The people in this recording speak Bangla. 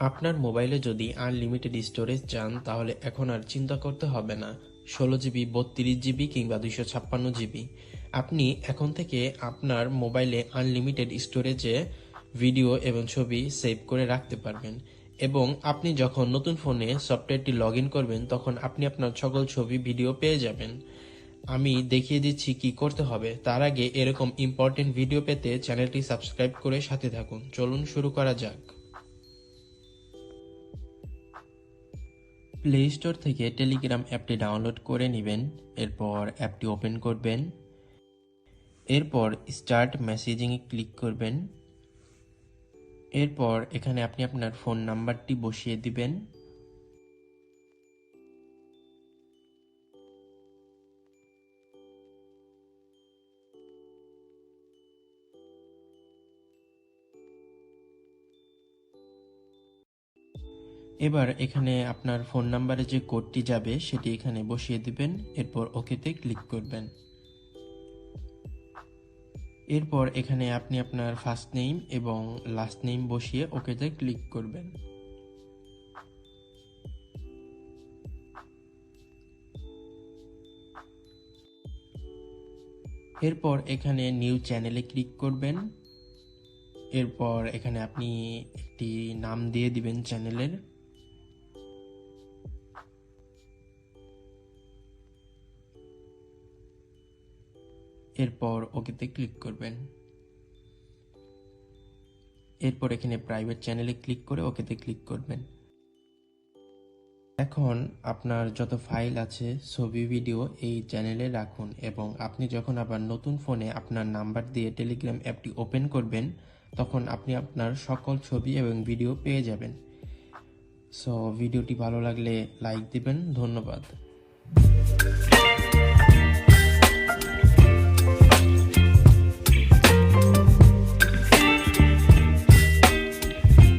আপনার মোবাইলে যদি আনলিমিটেড স্টোরেজ চান তাহলে এখন আর চিন্তা করতে হবে না 16 জিবি, 32 জিবি কিংবা 256 জিবি। আপনি এখন থেকে আপনার মোবাইলে আনলিমিটেড স্টোরেজে ভিডিও এবং ছবি সেভ করে রাখতে পারবেন, এবং আপনি যখন নতুন ফোনে সফটওয়্যারটি লগ ইন করবেন তখন আপনি আপনার সকল ছবি ভিডিও পেয়ে যাবেন। আমি দেখিয়ে দিচ্ছি কি করতে হবে। তার আগে এরকম ইম্পর্টেন্ট ভিডিও পেতে চ্যানেলটি সাবস্ক্রাইব করে সাথে থাকুন। চলুন শুরু করা যাক। প্লে স্টোর থেকে টেলিগ্রাম অ্যাপটি ডাউনলোড করে নেবেন। এরপর অ্যাপটি ওপেন করবেন। এরপর স্টার্ট মেসেজিংয়ে ক্লিক করবেন। এরপর এখানে আপনি আপনার ফোন নাম্বারটি বসিয়ে দিবেন। এবার এখানে আপনার ফোন নাম্বারে যে কোডটি যাবে সেটি এখানে বসিয়ে দিবেন। এরপর ওকেতে ক্লিক করবেন। এরপর এখানে আপনি আপনার ফার্স্ট নেম এবং লাস্ট নেম বসিয়ে ওকেতে ক্লিক করবেন। এরপর এখানে নিউ চ্যানেলে ক্লিক করবেন। এরপর এখানে আপনি একটি নাম দিয়ে দিবেন চ্যানেলের। এরপর ওকেতে ক্লিক করবেন। এরপর এখানে প্রাইভেট চ্যানেলে ক্লিক করে ওকেতে ক্লিক করবেন। এখন আপনার যত ফাইল আছে ছবি, ভিডিও এই চ্যানেলে রাখুন, এবং আপনি যখন আবার নতুন ফোনে আপনার নাম্বার দিয়ে টেলিগ্রাম অ্যাপটি ওপেন করবেন তখন আপনি আপনার সকল ছবি এবং ভিডিও পেয়ে যাবেন। সো ভিডিওটি ভালো লাগলে লাইক দিবেন। ধন্যবাদ।